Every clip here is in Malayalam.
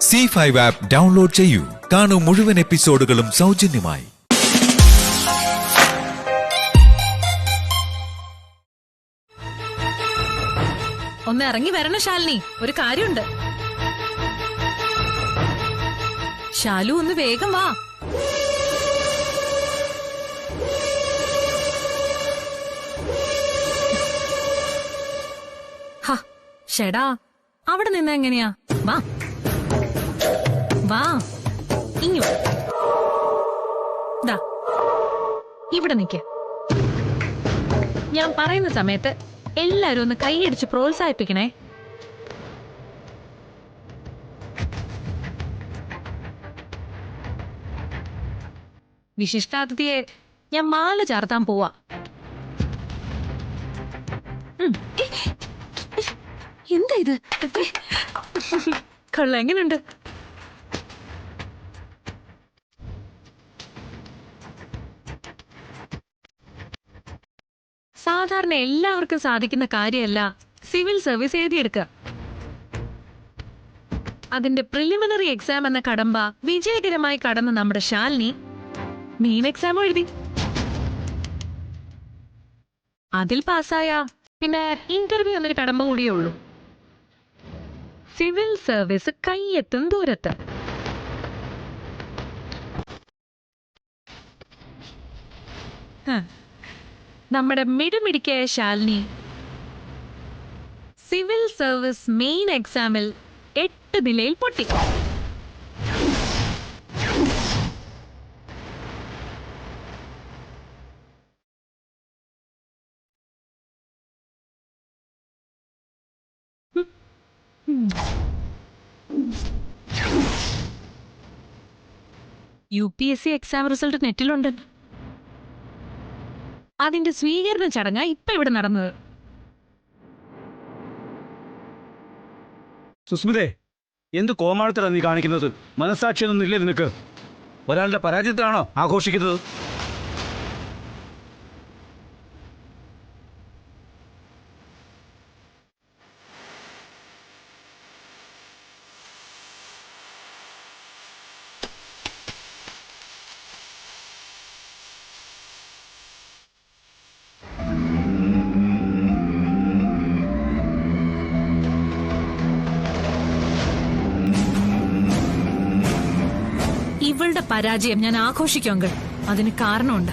C5 ആപ്പ് ഡൗൺലോഡ് ചെയ്യൂ. കാണൂ മുഴുവൻ എപ്പിസോഡുകളും സൗജന്യമായി. ഒന്ന് ഇറങ്ങി വരണം ശാലിനി, ഒരു കാര്യമുണ്ട്. ശാലു ഒന്ന് വേഗം വാ. ഷെടാ, അവിടെ നിന്ന് എങ്ങനെയാ? വാ വാ, ഇങ്ങോ ദാ ഇവിടെ നിക്ക്. ഞാൻ പറയുന്ന സമയത്ത് എല്ലാരും ഒന്ന് കൈയടിച്ച് പ്രോത്സാഹിപ്പിക്കണേ. വിശിഷ്ടാതിഥിയെ ഞാൻ മാല ചാർത്താൻ പോവാ. എന്താ ഇത്? കൊള്ള, എങ്ങനെയുണ്ട്? സാധാരണ എല്ലാവർക്കും സാധിക്കുന്ന കാര്യമല്ല സിവിൽ സർവീസ് എഴുതിയെടുക്കുക. അതിന്റെ പ്രിലിമിനറി എക്സാം എന്ന കടമ്പ വിജയകരമായി കടന്ന നമ്മുടെ ശാലിനി മെയിൻ എക്സാം എഴുതി. അതിൽ പാസ്സായ പിന്നെ ഇന്റർവ്യൂ എന്നൊരു കടമ്പ കൂടിയേ ഉള്ളൂ. സിവിൽ സർവീസ് കൈയെത്തും ദൂരത്ത്. നമ്മുടെ മിടുമിടിക്കായ ശാലിനി സിവിൽ സർവീസ് മെയിൻ എക്സാമിൽ 8 നിലയിൽ പൊട്ടി. UPSC എക്സാം റിസൾട്ട് നെറ്റിലുണ്ട്. അതിന്റെ സ്വീകരണ ചടങ്ങാ ഇപ്പൊ ഇവിടെ നടന്നത്. സുസ്മിതേ, എന്ത് കോമാളിത്തരാണ് നീ കാണിക്കുന്നത്? മനസ്സാക്ഷിയൊന്നും ഇല്ലേ നിനക്ക്? ഒരാളുടെ പരാജയത്തിലാണോ ആഘോഷിക്കുന്നത്? ഇവളുടെ പരാജയം ഞാൻ ആഘോഷിക്കും അങ്കിൾ. അതിന് കാരണമുണ്ട്.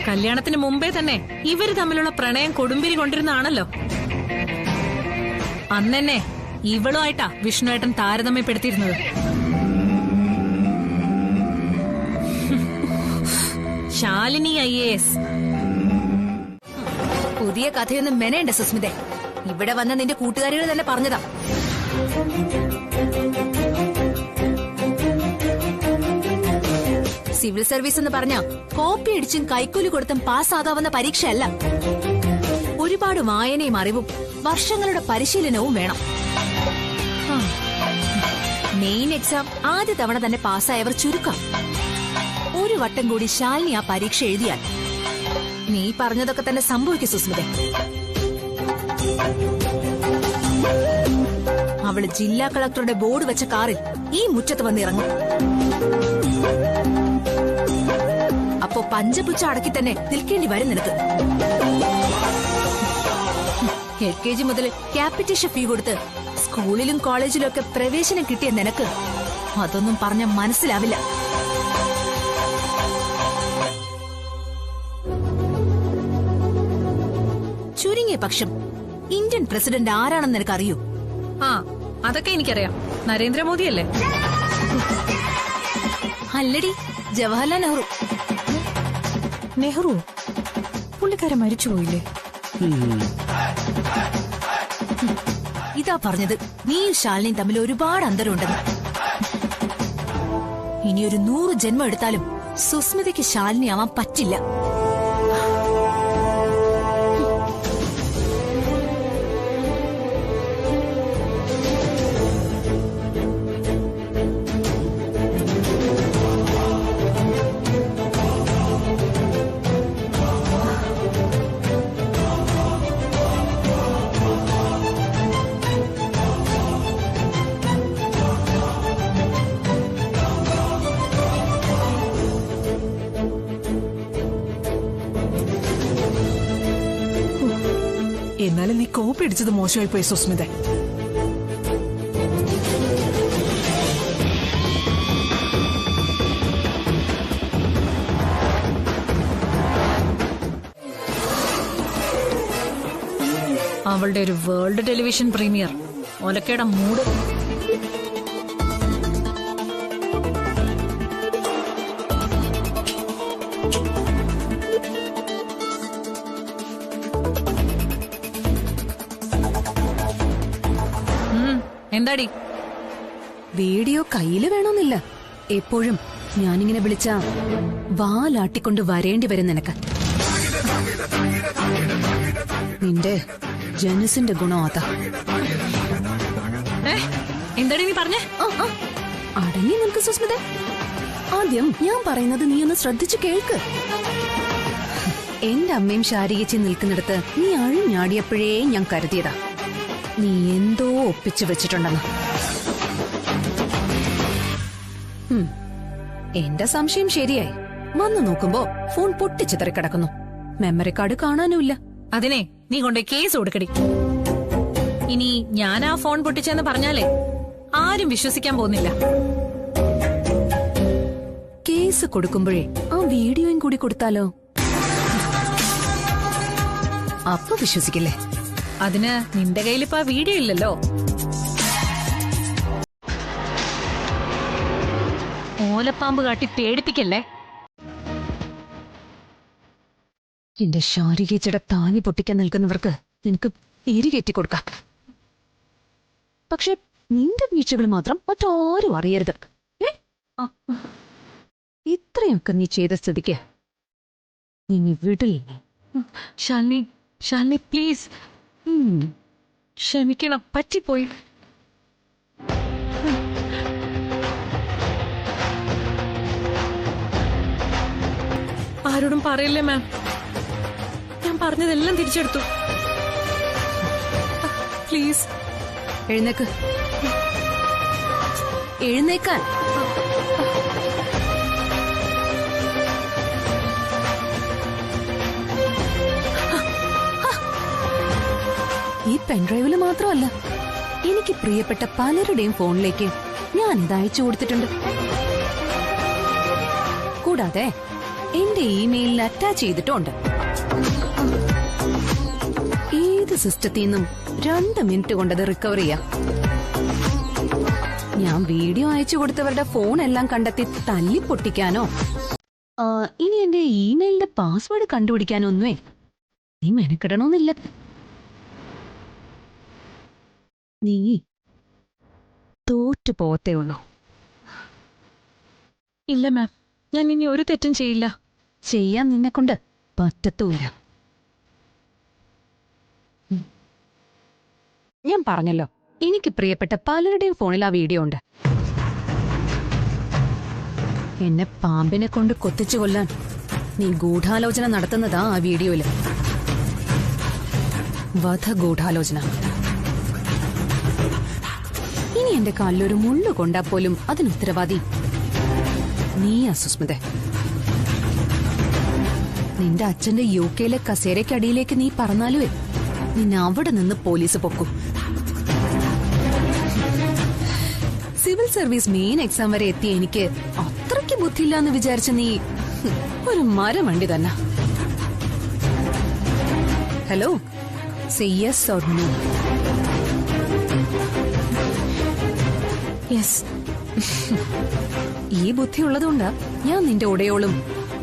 കല്യാണത്തിന് മുമ്പേ തന്നെ ഇവര് തമ്മിലുള്ള പ്രണയം കൊടുമ്പിരി കൊണ്ടിരുന്നാണല്ലോ. അന്നെന്നെ ഇവളുമായിട്ടാ വിഷ്ണുവേട്ടൻ താരതമ്യപ്പെടുത്തിയിരുന്നത്. ശാലിനി IAS. പുതിയ കഥയൊന്നും മെനയുണ്ട് സുസ്മിതേ. ഇവിടെ വന്ന നിന്റെ കൂട്ടുകാരികൾ തന്നെ പറഞ്ഞതാ. സിവിൽ സർവീസ് എന്ന് പറഞ്ഞ കോപ്പി അടിച്ചും കൈക്കൂലി കൊടുത്തും പാസ്സാകാവുന്ന പരീക്ഷയല്ല. ഒരുപാട് വായനയും അറിവും വർഷങ്ങളുടെ പരിശീലനവും വേണം. മെയിൻ എക്സാം ആദ്യ തവണ തന്നെ പാസ്സായവർ ചുരുക്കം. ഒരു വട്ടം കൂടി ശാലിനി ആ പരീക്ഷ എഴുതിയാൽ നീ പറഞ്ഞതൊക്കെ തന്നെ സംഭവിക്കും സുസ്മിത. അവള് ജില്ലാ കളക്ടറുടെ ബോർഡ് വെച്ച കാറിൽ ഈ മുറ്റത്ത് വന്നിറങ്ങും. അപ്പോ പഞ്ചപുച്ച അടക്കി തന്നെ നിൽക്കേണ്ടി വരും നിനക്ക്. LKG മുതൽ ക്യാപിറ്റേഷൻ ഫീ കൊടുത്ത് സ്കൂളിലും കോളേജിലും ഒക്കെ പ്രവേശനം കിട്ടിയ നിനക്ക് അതൊന്നും പറഞ്ഞ മനസ്സിലാവില്ല. ചുരുങ്ങിയ പക്ഷം ഇന്ത്യൻ പ്രസിഡന്റ് ആരാണെന്ന് നിനക്കറിയൂ? അതൊക്കെ എനിക്കറിയാം. നരേന്ദ്രമോദിയല്ലേ? അല്ലടി, ജവഹർലാൽ നെഹ്റു. നെഹ്റു പുള്ളിക്കാരൻ മരിച്ചുപോയില്ലേ? ഇതാ പറഞ്ഞത്, നീയും ശാലിനിയും തമ്മിൽ ഒരുപാട് അന്തരമുണ്ടെന്ന്. ഇനിയൊരു 100 ജന്മം എടുത്താലും സുസ്മിതയ്ക്ക് ശാലിനി ആവാൻ പറ്റില്ല. എന്നാലും നീ കോപ്പി അടിച്ചത് മോശമായി പോയി സുസ്മിത. അവളുടെ ഒരു വേൾഡ് ടെലിവിഷൻ പ്രീമിയർ ഒലക്കയുടെ മൂഡ്. എന്താടി? വീഡിയോ കയ്യില് വേണമെന്നില്ല. എപ്പോഴും ഞാനിങ്ങനെ വിളിച്ച വാലാട്ടിക്കൊണ്ട് വരേണ്ടി വരും നിനക്ക്. നിന്റെ ജനസിന്റെ ഗുണം അതാ. എന്താടി നീ പറഞ്ഞേ? അടങ്ങി നിനക്ക് സുസ്മിത. ആദ്യം ഞാൻ പറയുന്നത് നീ ഒന്ന് ശ്രദ്ധിച്ചു കേൾക്ക്. എന്റെ അമ്മയും ശാരികച്ചി നിൽക്കുന്നിടത്ത് നീ അഴിഞ്ഞാടിയപ്പോഴേ ഞാൻ കരുതിയതാ നീ എന്തോ ഒപ്പിച്ചു വെച്ചിട്ടുണ്ടെന്ന്. എന്റെ സംശയം ശരിയായി. വന്നു നോക്കുമ്പോ ഫോൺ പൊട്ടിച്ചിതറി കിടക്കുന്നു. മെമ്മറി കാർഡ് കാണാനുമില്ല. അതിനെ നീ കൊണ്ടേ കേസ് കൊടുക്കടി. ഇനി ഞാൻ ആ ഫോൺ പൊട്ടിച്ചെന്ന് പറഞ്ഞാലേ ആരും വിശ്വസിക്കാൻ പോകുന്നില്ല. കേസ് കൊടുക്കുമ്പോഴേ ആ വീഡിയോയും കൂടി കൊടുത്താലോ? അപ്പൊ വിശ്വസിക്കില്ലേ? അതിന് നിന്റെ കയ്യിലിപ്പോ ആ വീഡിയോ ഇല്ലല്ലോ. ഓലപ്പാമ്പ് കാട്ടി പേടിപ്പിക്കല്ലേ. എന്റെ ശാരികേച്ചിയുടെ താലി പൊട്ടിക്കാൻ നിൽക്കുന്നവർക്ക് നിനക്ക് എരികേറ്റി കൊടുക്കാം. പക്ഷെ നിന്റെ വീഴ്ചകൾ മാത്രം മറ്റാരും അറിയരുത്. ഇത്രയൊക്കെ നീ ചെയ്ത സ്ഥിതിക്ക് നീ വിടില്ല. ശാലിനി, ശാലിനി പ്ലീസ് ക്ഷമിക്കണം, പറ്റിപ്പോയി. ആരോടും പറയില്ലേ മാം. ഞാൻ പറഞ്ഞതെല്ലാം തിരിച്ചെടുത്തു. പ്ലീസ് എഴുന്നേക്ക്. എഴുന്നേക്കാൻ. ഈ പെൻഡ്രൈവില് മാത്രമല്ല, എനിക്ക് പ്രിയപ്പെട്ട പലരുടെയും ഫോണിലേക്ക് ഞാൻ ഇത് അയച്ചു കൊടുത്തിട്ടുണ്ട്. കൂടാതെ എന്റെ ഇമെയിലിൽ അറ്റാച്ച് ചെയ്തിട്ടുണ്ട്. ഏത് സിസ്റ്റത്തിൽ നിന്നും 2 മിനിറ്റ് കൊണ്ടത് റിക്കവർ ചെയ്യാം. ഞാൻ വീഡിയോ അയച്ചു കൊടുത്തവരുടെ ഫോൺ എല്ലാം കണ്ടെത്തി തല്ലി പൊട്ടിക്കാനോ ഇനി എന്റെ ഇമെയിലിന്റെ പാസ്വേഡ് കണ്ടുപിടിക്കാനോ ഒന്നുമേ നീ മെനക്കെടണമെന്നില്ല. നീ തോറ്റു പോത്തേ ഉള്ളൂ. ഇല്ല മാം, ഞാൻ ഇനി ഒരു തെറ്റും ചെയ്യില്ല. ചെയ്യാൻ നിന്നെ കൊണ്ട് പറ്റത്തൂല്ല. ഞാൻ പറഞ്ഞല്ലോ, എനിക്ക് പ്രിയപ്പെട്ട പലരുടെയും ഫോണിൽ ആ വീഡിയോ ഉണ്ട്. എന്നെ പാമ്പിനെ കൊണ്ട് കൊത്തിച്ചു കൊല്ലാൻ നീ ഗൂഢാലോചന നടത്തുന്നതാ ആ വീഡിയോയില്. വധഗൂഢാലോചന. ഇനി എന്റെ കാലിലൊരു മുള്ളു കൊണ്ടാ പോലും അതിന് ഉത്തരവാദി നീയാ സുസ്മിത. നിന്റെ അച്ഛന്റെ UK കസേരയ്ക്കടിയിലേക്ക് നീ പറഞ്ഞാലുവേ നിന്നെ അവിടെ നിന്ന് പോലീസ് പൊക്കും. സിവിൽ സർവീസ് മെയിൻ എക്സാം വരെ എത്തിയ എനിക്ക് അത്രയ്ക്ക് ബുദ്ധിയില്ലാന്ന് വിചാരിച്ച നീ ഒരു മരമണ്ടി തന്നെ. Hello, say yes or no? Yes. ഈ ബുദ്ധി ഉള്ളതുകൊണ്ടാ ഞാൻ നിന്റെ ഉടയോളും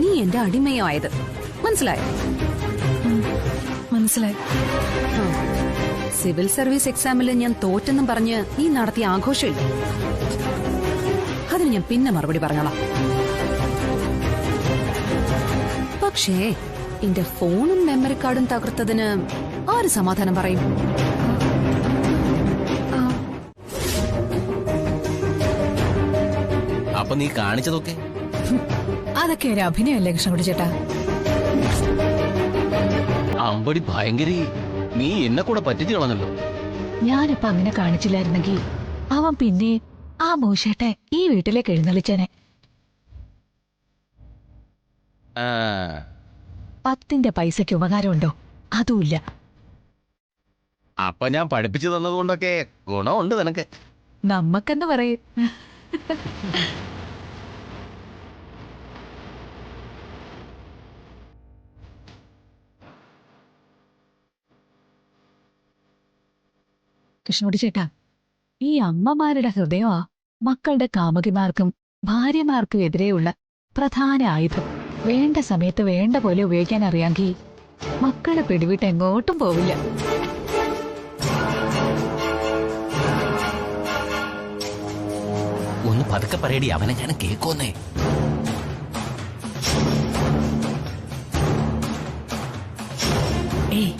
നീ എന്റെ അടിമയോ ആയത്. മനസ്സിലായോ? മനസ്സിലായി. സിവിൽ സർവീസ് എക്സാമിൽ ഞാൻ തോറ്റെന്നും പറഞ്ഞ് നീ നടത്തിയ ആഘോഷമില്ല, അതിന് ഞാൻ പിന്നെ മറുപടി പറഞ്ഞോളാം. പക്ഷേ എന്റെ ഫോണും മെമ്മറി കാർഡും തകർത്തതിന് ആര് സമാധാനം പറയും? അപ്പൊ നീ കാണിച്ചതൊക്കെ അതൊക്കെ ഒരു അഭിനയല്ലേ കൃഷ്ണകുട്ടി ചേട്ടാ? അമ്പടി ഭയങ്കരി, നീ എന്നെ കൂടെ പറ്റിച്ചു കളഞ്ഞല്ലോ. ഞാനിപ്പോ അങ്ങനെ കാണിച്ചില്ലായിരുന്നെങ്കിൽ അവൻ പിന്നെ ആ മോശേട്ടെ ഈ വീട്ടിലേക്ക് എഴുന്നള്ളിച്ചേനെ. 10 പൈസയ്ക്ക് ഉപകാരമുണ്ടോ? അതുമില്ല. അപ്പൊ ഞാൻ പഠിപ്പിച്ചു തന്നതുകൊണ്ടൊക്കെ ഗുണമുണ്ട് നിനക്ക്. നമ്മക്കെന്ന് പറയും. കൃഷ്ണോടി ചേട്ടാ, ഈ അമ്മമാരുടെ ഹൃദയമാ മക്കളുടെ കാമുകിമാർക്കും ഭാര്യമാർക്കും എതിരെയുള്ള പ്രധാന ആയുധം. വേണ്ട സമയത്ത് വേണ്ട പോലെ ഉപയോഗിക്കാൻ അറിയാമെങ്കിൽ മക്കളെ പിടിവിട്ട് എങ്ങോട്ടും പോവില്ല. ഒന്ന് പതുക്കെ പറയടി, അവനെ ഞാൻ കേൾക്കോന്നേ. ഏയ്,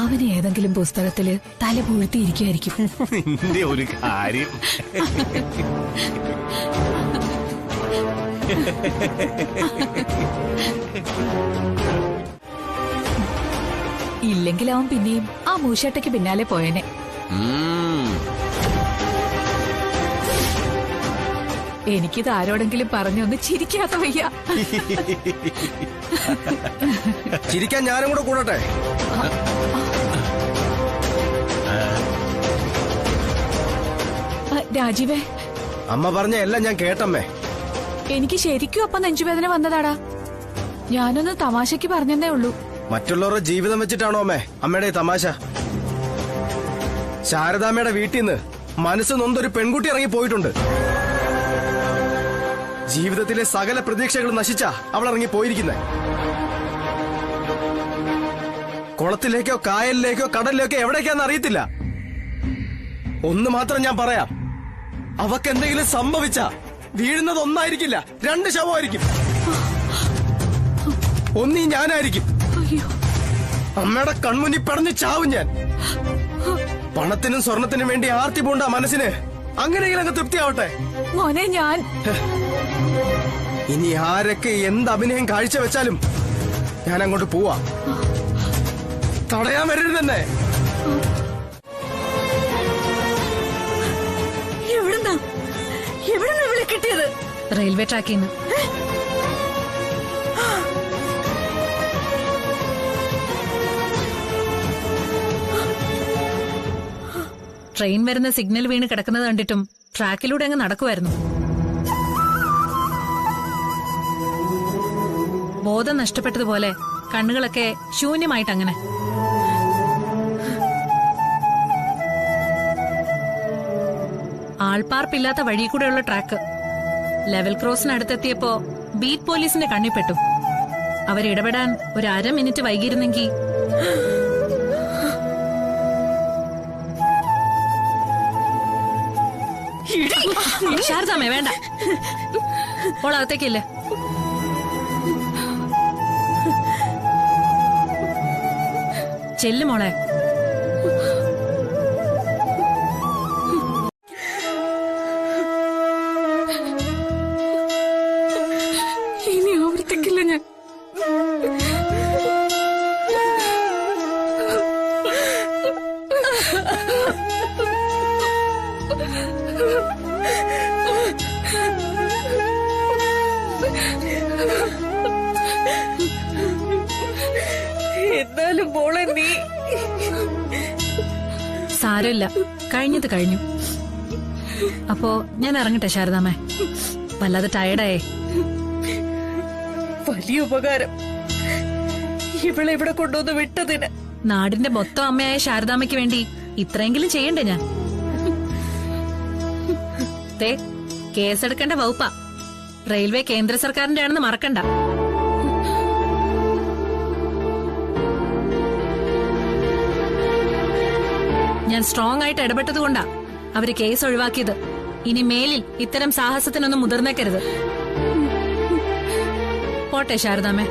അവന് ഏതെങ്കിലും പുസ്തകത്തില് തല പൂഴ്ത്തിയിരിക്കുമായിരിക്കും. നിന്റെ ഒരു കാര്യം. ഇല്ലെങ്കിൽ അവൻ പിന്നെയും ആ മൂശാട്ടയ്ക്ക് പിന്നാലെ പോയനെ. എനിക്കിത് ആരോടെങ്കിലും പറഞ്ഞൊന്ന് ചിരിക്കാത്ത വയ്യ. ചിരിക്കാൻ ഞാനും കൂടെ കൂടട്ടെ? രാജീവേ, അമ്മ പറഞ്ഞ എല്ലാം ഞാൻ കേട്ടമ്മേ. എനിക്ക് ശരിക്കും അപ്പം നെഞ്ചുവേദന വന്നതാടാ. ഞാനൊന്ന് തമാശക്ക് പറഞ്ഞതേ ഉള്ളൂ. മറ്റുള്ളവരുടെ ജീവിതം വെച്ചിട്ടാണോ അമ്മേ അമ്മയുടെ ഈ തമാശ? ശാരദാമ്മയുടെ വീട്ടിൽ നിന്ന് മനസ്സ് നൊന്തൊരു പെൺകുട്ടി ഇറങ്ങി പോയിട്ടുണ്ട്. ജീവിതത്തിലെ സകല പ്രതീക്ഷകൾ നശിച്ചാ അവൾ ഇറങ്ങി പോയിരിക്കുന്നത്. കുളത്തിലേക്കോ കായലിലേക്കോ കടലിലേക്കോ എവിടേക്കാന്ന് അറിയത്തില്ല. ഒന്ന് മാത്രം ഞാൻ പറയാം, അവക്ക് എന്തെങ്കിലും സംഭവിച്ച വീഴുന്നത് ഒന്നായിരിക്കില്ല, 2 ശവമായിരിക്കും. ഒന്നീ ഞാനായിരിക്കും. അമ്മയുടെ കൺമുന്നിൽ പടഞ്ഞ് ചാവും ഞാൻ. പണത്തിനും സ്വർണത്തിനും വേണ്ടി ആർത്തി പൂണ്ട മനസ്സിന് അങ്ങനെയെങ്കിലും അങ്ങ് തൃപ്തിയാവട്ടെ. മോനെ, ഞാൻ ഇനി ആരൊക്കെ എന്ത് അഭിനയം കാഴ്ചവെച്ചാലും ഞാൻ അങ്ങോട്ട് പോവാ. തടയാൻ വരരുത് തന്നെ. എവിടുന്നാ വിളി കിട്ടിയത്? റെയിൽവേ ട്രാക്കിൽ നിന്ന്. ട്രെയിൻ വരുന്ന സിഗ്നൽ വീണ് കിടക്കുന്നത് കണ്ടിട്ടും ട്രാക്കിലൂടെ അങ്ങ് നടക്കുമായിരുന്നു. ബോധം നഷ്ടപ്പെട്ടതുപോലെ കണ്ണുകളൊക്കെ ശൂന്യമായിട്ടങ്ങനെ. ആൾപ്പാർപ്പില്ലാത്ത വഴി കൂടെയുള്ള ട്രാക്ക്. ലെവൽ ക്രോസിനടുത്തെത്തിയപ്പോ ബീറ്റ് പോലീസിന്റെ കണ്ണിപ്പെട്ടു. അവരിടപെടാൻ ഒരു 1/2 മിനിറ്റ് വൈകിയിരുന്നെങ്കിൽ ശാരദാമ്മേ, വേണ്ട, ഓളകത്തേക്കില്ല. ചെല്ലുമോളെ. ഇനി ആവർത്തിക്കില്ല ഞാൻ. എന്നാലും മോളെ, നീ സാരമില്ല, കഴിഞ്ഞത് കഴിഞ്ഞു. അപ്പോ ഞാൻ ഇറങ്ങട്ടെ ശാരദാമ്മേ, വല്ലാതെ ടയർഡായേ. വലിയ ഉപകാരം ഇവളെ ഇവിടെ കൊണ്ടുവന്ന് വിട്ടതിന്. നാടിന്റെ മൊത്തം അമ്മയായ ശാരദാമ്മയ്ക്ക് വേണ്ടി ഇത്രയെങ്കിലും ചെയ്യണ്ടേ ഞാൻ? കേസെടുക്കേണ്ട വകുപ്പാ. റെയിൽവേ കേന്ദ്ര സർക്കാരിന്റെ ആണെന്ന് മറക്കണ്ട. ഞാൻ സ്ട്രോങ് ആയിട്ട് ഇടപെട്ടതുകൊണ്ടാ അവര് കേസ് ഒഴിവാക്കിയത്. ഇനി മേലിൽ ഇത്തരം സാഹസത്തിനൊന്നും മുതിർന്നേക്കരുത്. പോട്ടെ ശാരദാമ്മേ.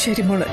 ശരി മോളെ.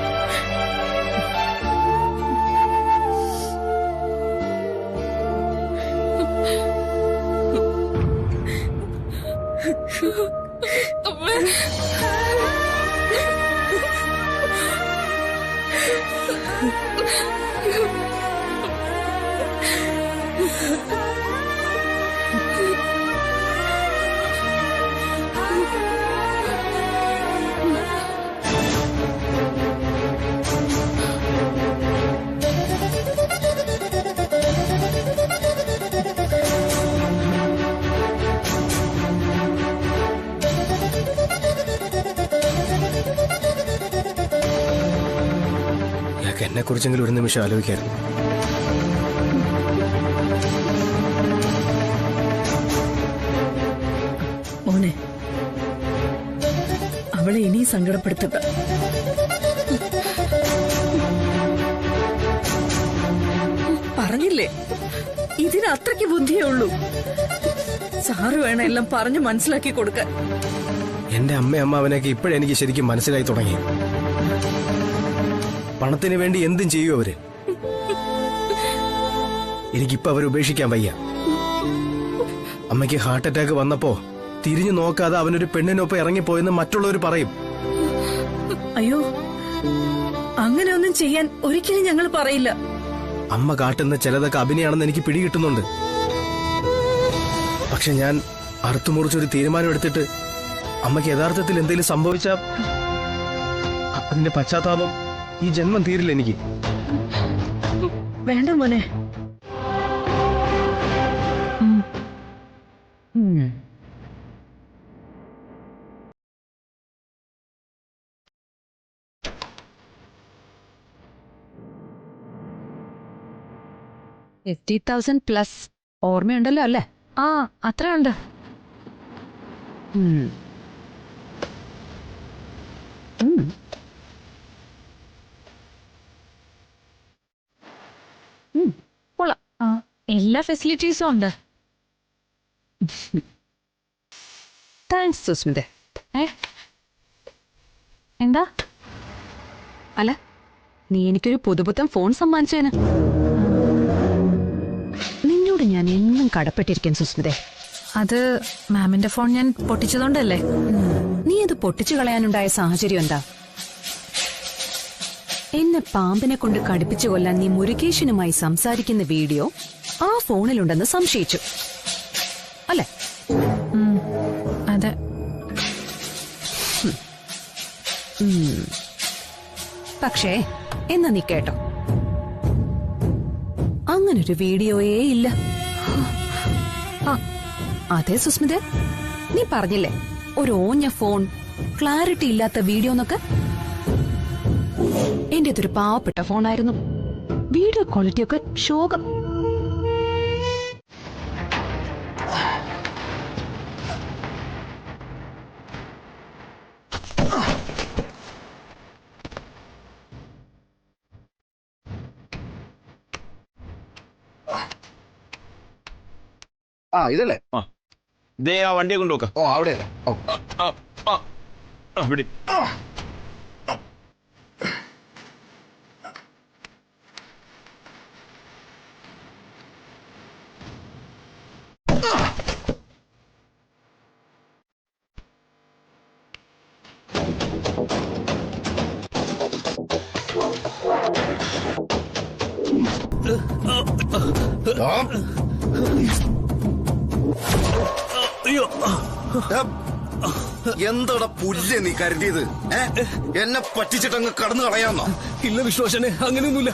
കുറിച്ചെങ്കിലും ഒരു നിമിഷം ആലോചിക്കാറ്. മോനെ, അവളെ ഇനി സങ്കടപ്പെടുത്തുക. പറഞ്ഞില്ലേ, ഇതിന് അത്രയ്ക്ക് ബുദ്ധിയേ ഉള്ളൂ. സാറ് വേണം എല്ലാം പറഞ്ഞു മനസ്സിലാക്കി കൊടുക്കാൻ. എന്റെ അമ്മാവനൊക്കെ ഇപ്പോഴെനിക്ക് ശരിക്കും മനസ്സിലായി തുടങ്ങി. പണത്തിന് വേണ്ടി എന്തും ചെയ്യും അവര്. എനിക്കിപ്പോ അവരെ ഉപേക്ഷിക്കാൻ വയ്യ. അമ്മയ്ക്ക് ഹാർട്ട് അറ്റാക്ക് വന്നപ്പോ തിരിഞ്ഞു നോക്കാതെ അവനൊരു പെണ്ണിനൊപ്പം ഇറങ്ങിപ്പോയെന്ന് മറ്റുള്ളവർ പറയും. അയ്യോ, അങ്ങനെ ഒന്നും ചെയ്യാൻ ഒരിക്കലും ഞങ്ങൾ പറയില്ല. അമ്മ കാട്ടുന്ന ചിലതൊക്കെ അഭിനയാണെന്ന് എനിക്ക് പിടികിട്ടുന്നുണ്ട്. പക്ഷെ ഞാൻ അറുത്തുമുറിച്ചൊരു തീരുമാനം എടുത്തിട്ട് അമ്മയ്ക്ക് യഥാർത്ഥത്തിൽ എന്തെങ്കിലും സംഭവിച്ച അതിന്റെ പശ്ചാത്താപം ഈ ജന്മം തീരില്ല എനിക്ക്. വേണ്ട മോനെ. $50,000+ ഓർമ്മയുണ്ടല്ലോ അല്ലേ? ആ, അത്ര ഉണ്ട്. കൊള്ളാം. എല്ലാ ഫെസിലിറ്റീസും ഉണ്ട്. താങ്ക്സ് സുസ്മിത. എന്താ? അല്ല, നീ എനിക്കൊരു പുതുപുത്തൻ ഫോൺ സമ്മാനിച്ചേന്. നിന്നോട് ഞാൻ എന്നും കടപ്പെട്ടിരിക്കും സുസ്മിതേ. അത് മാമിന്റെ ഫോൺ ഞാൻ പൊട്ടിച്ചതുകൊണ്ടല്ലേ? നീ അത് പൊട്ടിച്ചു കളയാനുണ്ടായ സാഹചര്യം എന്താ? എന്നെ പാമ്പിനെ കൊണ്ട് കടുപ്പിച്ചു കൊല്ലാൻ നീ മുരുകേശനുമായി സംസാരിക്കുന്ന വീഡിയോ ആ ഫോണിലുണ്ടെന്ന് സംശയിച്ചു അല്ലേ? അതെ. പക്ഷേ എന്നാ നീ കേട്ടോ, അങ്ങനൊരു വീഡിയോയേ ഇല്ല. അതെ സുസ്മിത, നീ പറഞ്ഞില്ലേ ഒരു ഓഞ്ഞ ഫോൺ, ക്ലാരിറ്റി ഇല്ലാത്ത വീഡിയോ എന്നൊക്കെ. എന്റേതൊരു പാവപ്പെട്ട ഫോണായിരുന്നു. വീഡിയോ ക്വാളിറ്റി ഒക്കെ ശോകം. ഇതല്ലേ? ദേ ആ വണ്ടിയെ കൊണ്ടുപോക്ക. ഓ, അവിടെ. അവിടെ എന്താടാ പുല്ല് നീ കരുതിയത്? എന്നെ പറ്റിച്ചിട്ടങ്ങ് കടന്നു കളയാന്നോ? ഇല്ല വിശ്വാസനെ, അങ്ങനെയൊന്നുമില്ല.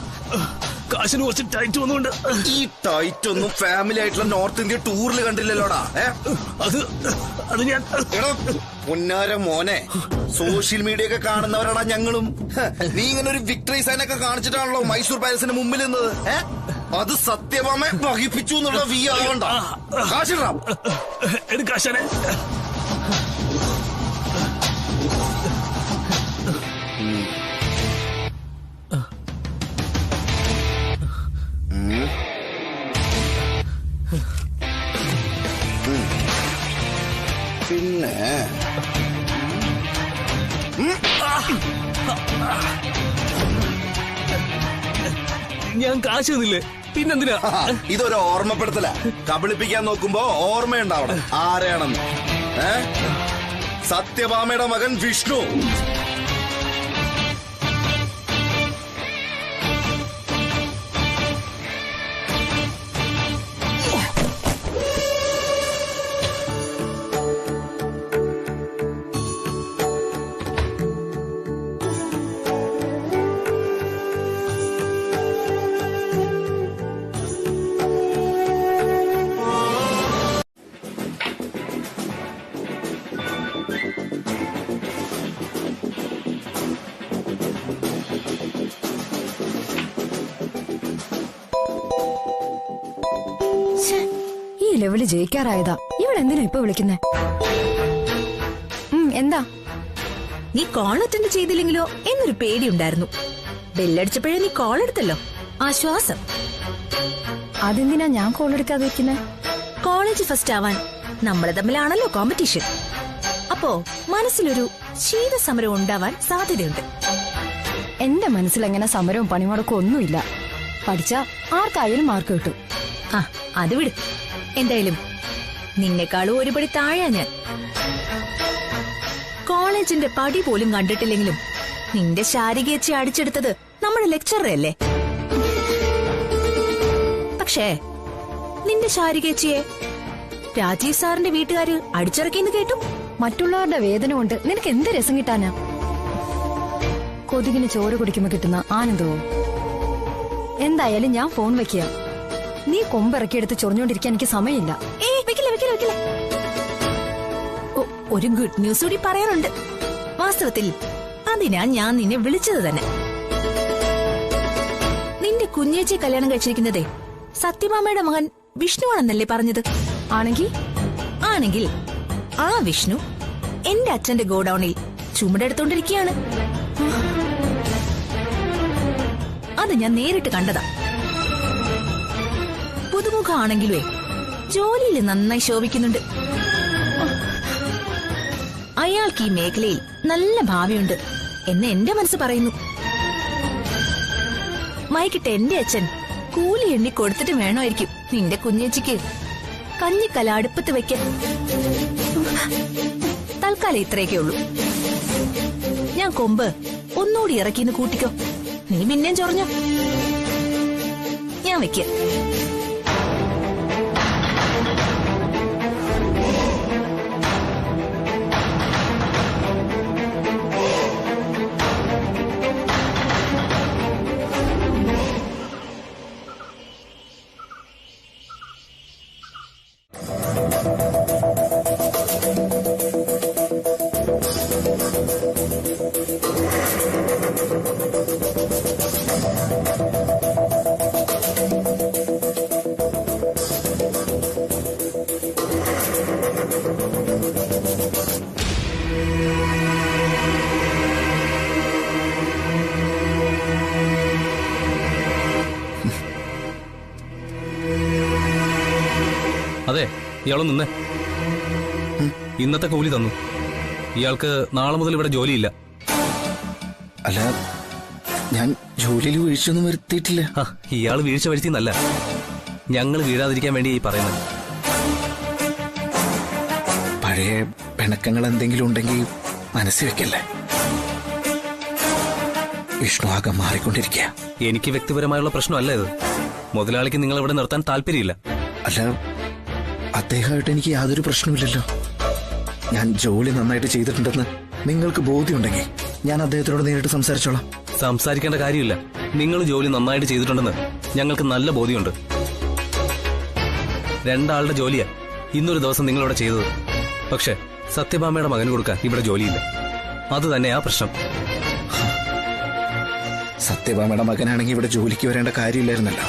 കാശിന് കുറച്ച് ടൈറ്റ് വന്നുകൊണ്ട്. ഈ ടൈറ്റ് ഒന്നും ഫാമിലി ആയിട്ടുള്ള നോർത്ത് ഇന്ത്യ ടൂറിൽ കണ്ടില്ലല്ലോടാ. അത് ഞാൻ പുന്നാര മോനെ, സോഷ്യൽ മീഡിയ ഒക്കെ കാണുന്നവരാടാ ഞങ്ങളും. നീ ഇങ്ങനെ ഒരു വിക്ടറി സൈനൊക്കെ കാണിച്ചിട്ടാണല്ലോ മൈസൂർ പാലസിന് മുമ്പിൽ നിന്നത്. അത് സത്യഭാമയെ വഹിപ്പിച്ചു എന്നുള്ള വി ആവണ്ട. കാശിടാം. എടുക്കാശനെ. പിന്നെ ഞാൻ കാശ് തന്നില്ലേ, പിന്നെന്തിനാ? ഇതൊരു ഓർമ്മപ്പെടുത്തല. കബളിപ്പിക്കാൻ നോക്കുമ്പോ ഓർമ്മയുണ്ടാവണം ആരെയാണെന്ന്. സത്യഭാമയുടെ മകൻ വിഷ്ണു. ഈ ലെവല് ജയിക്കാറായതാ. ഇവളെന്തിനാ ഇപ്പൊ വിളിക്കുന്നേ? എന്താ? നീ കോൾ അറ്റൻഡ് ചെയ്തില്ലെങ്കിലോ എന്നൊരു പേടിയുണ്ടായിരുന്നു. ബെല്ലടിച്ചപ്പോഴേ നീ കോൾ എടുത്തല്ലോ, ആശ്വാസം. അതെന്തിനാ ഞാൻ കോൾ എടുക്കാതിരിക്കുന്നെ? കോളേജ് ഫസ്റ്റ് ആവാൻ നമ്മളെ തമ്മിലാണല്ലോ കോമ്പറ്റീഷൻ. അപ്പോ മനസ്സിലൊരു ശീതസമരം ഉണ്ടാവാൻ സാധ്യതയുണ്ട്. എന്റെ മനസ്സിൽ എങ്ങനെ സമരവും പണിമുടക്കും ഒന്നുമില്ല. പഠിച്ച ആർക്കായാലും മാർക്ക് കിട്ടും. ആ അത് വിട്. എന്തായാലും നിന്നെക്കാളും ഒരുപടി താഴെയാ ഞാൻ. കോളേജിന്റെ പടി പോലും കണ്ടിട്ടില്ലെങ്കിലും നിന്റെ ശാരികേച്ചി അടിച്ചെടുത്തത് നമ്മുടെ ലെക്ചറല്ലേ. പക്ഷേ നിന്റെ ശാരികേച്ചിയെ രാജീവ് സാറിന്റെ വീട്ടുകാര് അടിച്ചിറക്കിന്ന് കേട്ടു. മറ്റുള്ളവരുടെ വേദന കൊണ്ട് നിനക്ക് എന്ത് രസം കിട്ടാനാ? കൊതുകിന് ചോറ് കുടിക്കുമ്പോ കിട്ടുന്ന ആനന്ദവും. എന്തായാലും ഞാൻ ഫോൺ വെക്കുക. നീ കൊമ്പിറക്കിയെടുത്ത് ചൊറിഞ്ഞോണ്ടിരിക്കാൻ എനിക്ക് സമയമില്ല. ഒരു ഗുഡ് ന്യൂസ് കൂടി പറയാനുണ്ട്. വാസ്തവത്തിൽ അതിനാ ഞാൻ നിന്നെ വിളിച്ചത് തന്നെ. നിന്റെ കുഞ്ഞേച്ചി കല്യാണം കഴിച്ചിരിക്കുന്നതേ സത്യഭാമയുടെ മകൻ വിഷ്ണുവാണെന്നല്ലേ പറഞ്ഞത്? ആണെങ്കിൽ ആ വിഷ്ണു എന്റെ അച്ഛന്റെ ഗോഡൌണിൽ ചുമടെടുത്തോണ്ടിരിക്കുകയാണ്. അത് ഞാൻ നേരിട്ട് കണ്ടതാ. പുതുമുഖാണെങ്കിലേ ജോലിയിൽ നന്നായി ശോഭിക്കുന്നുണ്ട്. അയാൾക്ക് ഈ മേഖലയിൽ നല്ല ഭാവിയുണ്ട് എന്ന് എന്റെ മനസ്സ് പറയുന്നു. വൈകിട്ട് എന്റെ അച്ഛൻ കൂലി എണ്ണി കൊടുത്തിട്ട് വേണമായിരിക്കും നിന്റെ കുഞ്ഞേച്ചിക്ക് കഞ്ഞിക്കല അടുപ്പത്ത് വെക്കാൻ. തൽക്കാലം ഇത്രയൊക്കെ ഉള്ളൂ. ഞാൻ കൊമ്പ് ഒന്നുകൂടി ഇറക്കിന്ന് കൂട്ടിക്കോ. നീ പിന്നെയും ചൊറഞ്ഞോ. ഞാൻ വെക്ക. അതെ, ഇയാളോ നിന്നേ. ഇന്നത്തെ കൂലി തന്നു. ഇയാൾക്ക് നാളെ മുതൽ ഇവിടെ ജോലിയില്ല. അല്ല, ഞാൻ ജോലിയിൽ വീഴ്ചയൊന്നും വരുത്തിയിട്ടില്ല. ഇയാള് വീഴ്ച വരുത്തിയെന്നല്ല, ഞങ്ങൾ വീഴാതിരിക്കാൻ വേണ്ടി ഈ പറയുന്നത്. പഴയ പിണക്കങ്ങൾ എന്തെങ്കിലും ഉണ്ടെങ്കിൽ മനസ്സിൽ വെക്കല്ലേ. വിഷ്ണു ആകെ മാറിക്കൊണ്ടിരിക്കുക. എനിക്ക് വ്യക്തിപരമായുള്ള പ്രശ്നമല്ല ഇത്. മുതലാളിക്ക് നിങ്ങൾ ഇവിടെ നിർത്താൻ താല്പര്യമില്ല. അല്ല, അദ്ദേഹമായിട്ട് എനിക്ക് യാതൊരു പ്രശ്നമില്ലല്ലോ. ഞാൻ ജോലി നന്നായിട്ട് ചെയ്തിട്ടുണ്ടെന്ന് നിങ്ങൾക്ക് ബോധ്യമുണ്ടെങ്കിൽ ഞാൻ അദ്ദേഹത്തിനോട് നേരിട്ട് സംസാരിച്ചോളാം. സംസാരിക്കേണ്ട കാര്യമില്ല. നിങ്ങൾ ജോലി നന്നായിട്ട് ചെയ്തിട്ടുണ്ടെന്ന് ഞങ്ങൾക്ക് നല്ല ബോധ്യമുണ്ട്. രണ്ടാളുടെ ജോലിയാ ഇന്നൊരു ദിവസം നിങ്ങളിവിടെ ചെയ്തത്. പക്ഷെ സത്യഭാമയുടെ മകന് കൊടുക്കാൻ ഇവിടെ ജോലിയില്ല. അത് തന്നെയാ പ്രശ്നം. സത്യഭാമയുടെ മകനാണെങ്കിൽ ഇവിടെ ജോലിക്ക് വരേണ്ട കാര്യമില്ലായിരുന്നല്ലോ.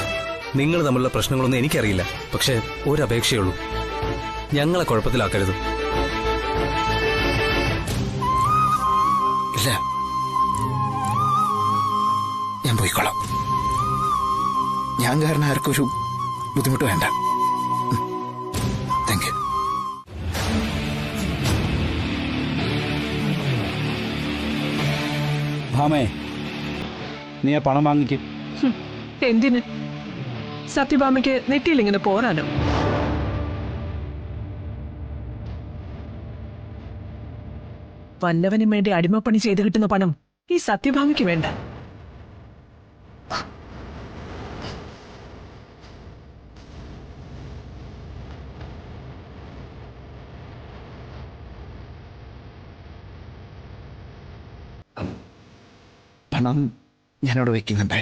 നിങ്ങൾ തമ്മിലുള്ള പ്രശ്നങ്ങളൊന്നും എനിക്കറിയില്ല. പക്ഷെ ഒരപേക്ഷയുള്ളൂ, ഞങ്ങളെ കുഴപ്പത്തിലാക്കരുത്. ഇല്ല, ഞാൻ പോയിക്കോളാം. ഞാൻ കാരണം ആർക്കൊരു ബുദ്ധിമുട്ട് വേണ്ട. Thank you. ഭാമേ, നീ ആ പണം വാങ്ങിക്കും. എന്തിന്? സത്യഭാമയ്ക്ക് നെറ്റിയിലിങ്ങനെ പോരാനോ? വല്ലവനും വേണ്ടി അടിമപ്പണി ചെയ്ത് കിട്ടുന്ന പണം ഈ സത്യഭാമയ്ക്ക് വേണ്ട. പണം ഞാനവിടെ വെക്കുന്നുണ്ടേ.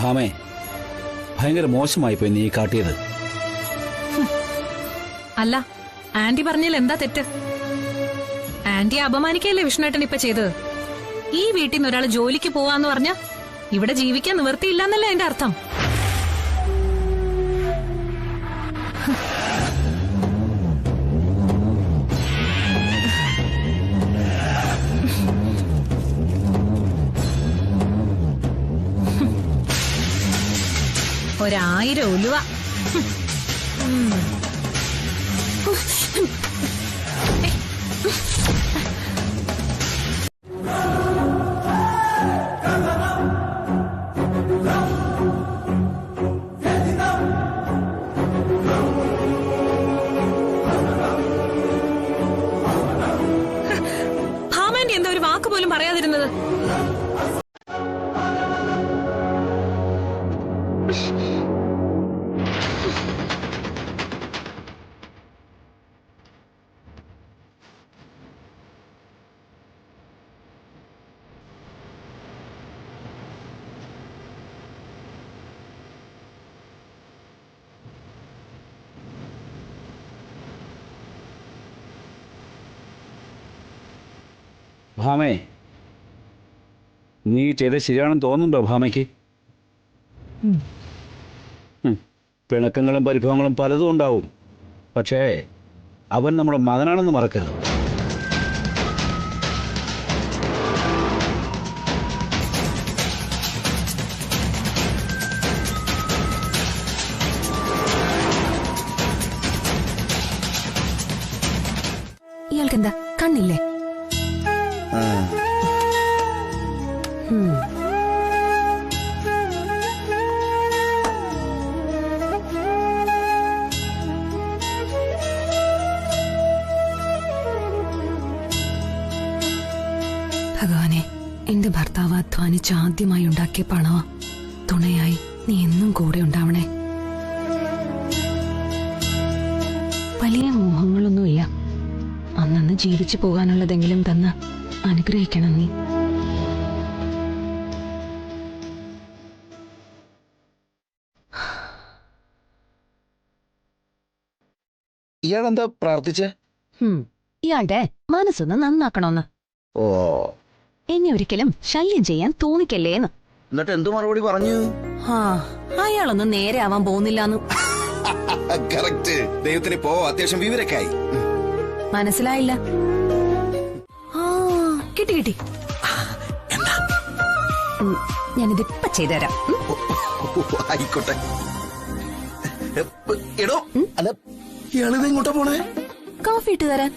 ഭാമേ, ഭയങ്കര മോശമായിപ്പോയി നീ കാട്ടിയത്. അല്ല, ആന്റി പറഞ്ഞാൽ എന്താ തെറ്റ്? ആന്റിയെ അപമാനിക്കല്ലേ വിഷ്ണുവേട്ടൻ ഇപ്പൊ ചെയ്തത്? ഈ വീട്ടിൽ നിന്ന് ഒരാൾ ജോലിക്ക് പോവാന്ന് പറഞ്ഞ ഇവിടെ ജീവിക്കാൻ നിവൃത്തിയില്ലെന്നല്ലേ എന്റെ അർത്ഥം. ഒരായിരം ഉലുവ. ഭാമാന്റെ എന്താ ഒരു വാക്ക് പോലും പറയാതിരുന്നത്? ഭാമേ, നീ ചെയ്ത ശരിയാണെന്ന് തോന്നുന്നുണ്ടോ ഭാമയ്ക്ക്? പിണക്കങ്ങളും പരിഭവങ്ങളും പലതും ഉണ്ടാവും. പക്ഷേ അവൻ നമ്മുടെ മകനാണെന്ന് മറക്കരുത്. ഇയാൾക്കെന്താ കണ്ണില്ലേ? ഭഗവാനെ, എന്റെ ഭർത്താവ് അധ്വാനിച്ച് ആദ്യമായി ഉണ്ടാക്കിയ പണമാ. തുണയായി നീ എന്നും കൂടെ ഉണ്ടാവണേ. വലിയ മോഹങ്ങളൊന്നുമില്ല. അന്നന്ന് ജീവിച്ചു പോകാനുള്ളതെങ്കിലും തന്ന് അനുഗ്രഹിക്കണം നീ. ഇയാളെന്താ പ്രാർത്ഥിച്ചേ? ഇയാളുടെ മനസ്സൊന്ന് നന്നാക്കണോന്ന്. ഓ, എന്നെ ഒരിക്കലും ശല്യം ചെയ്യാൻ തോന്നിക്കല്ലേന്ന്. എന്നിട്ട് എന്തു മറുപടി പറഞ്ഞു? അയാളൊന്നും നേരെ ആവാൻ പോകുന്നില്ലാന്ന്. കറക്റ്റ്. ദൈവത്തിന് ഇപ്പോ അത്യാവശ്യം വിവരക്കായി. മനസ്സിലായില്ല. കിട്ടി കിട്ടി. എന്താ? ഞാനിതിപ്പ ചെയ്തുതരാം. ആയിക്കോട്ടെ. എടോ, അല്ല, ഇയാളിത് എങ്ങോട്ടാ പോണേ? കോഫി ഇട്ട് തരാൻ.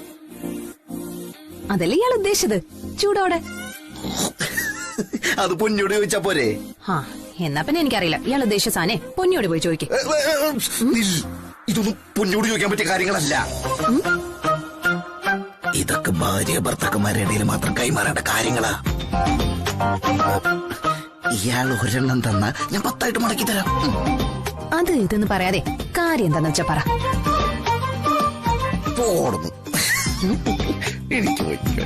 അതല്ലേ ഇയാൾ ഉദ്ദേശിച്ചത്? ചൂടോടെ. അത് പൊന്നിയോട് ചോദിച്ചാ പോരെ? എന്നാ പിന്നെ എനിക്കറിയില്ല. ഇയാൾ ഉദ്ദേശിച്ച സാധനം പൊന്നിയോട് പോയി ചോദിക്കും. ഇതൊന്നും പൊന്നിയോട് ചോദിക്കാൻ പറ്റിയ കാര്യങ്ങളല്ല. ഇതൊക്കെ ഭാര്യ ഭർത്താക്കന്മാരുടെ ഇടയിൽ മാത്രം കൈമാറേണ്ട കാര്യങ്ങളാ. ഇയാൾ ഒരെണ്ണം തന്നാ ഞാൻ 10 മടക്കി തരാം. അത് ഇതെന്ന് പറയാതെ കാര്യം എന്താന്ന് വെച്ചാ പറ. പോടുന്നു. എനിക്ക് വയ്യ.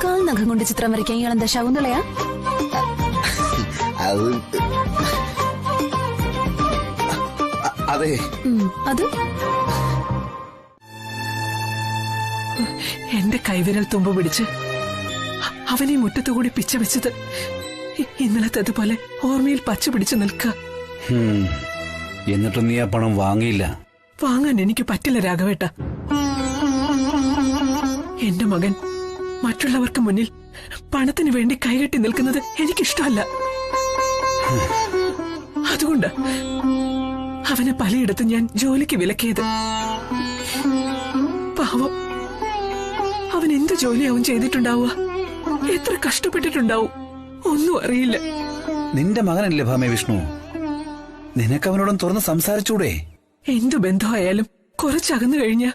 കാൽനഖം കൊണ്ട് ചിത്രം വരയ്ക്കാൻ ഇയാൾ എന്താ ശകുന്തളയാ? അതെ. അത് എന്റെ കൈവിരൽ തുമ്പ് പിടിച്ച് അവനെ മുറ്റത്തുകൂടി പിച്ച വെച്ചത് ഇന്നലത്തേതുപോലെ ഓർമ്മയിൽ പച്ച പിടിച്ചു നിൽക്കുക. എന്നിട്ടും നീ ആ പണം വാങ്ങിയില്ല. വാങ്ങാൻ എനിക്ക് പറ്റില്ല രാഘവേട്ട. എന്റെ മകൻ മറ്റുള്ളവർക്ക് മുന്നിൽ പണത്തിന് വേണ്ടി കൈകെട്ടി നിൽക്കുന്നത് എനിക്കിഷ്ടമല്ല. അതുകൊണ്ട് അവനെ പലയിടത്തും ഞാൻ ജോലിക്ക് വിലക്കിയത്. പാവം, അവൻ എന്ത് ജോലിയാവും ചെയ്തിട്ടുണ്ടാവുക? എത്ര കഷ്ടപ്പെട്ടിട്ടുണ്ടാവും? ഒന്നും അറിയില്ല. നിന്റെ മകനല്ലേ ഭാമേ വിഷ്ണു? നിനക്കവനോടും തുറന്ന് സംസാരിച്ചൂടെ? എന്തു ബന്ധമായാലും കുറച്ചകന്നു കഴിഞ്ഞ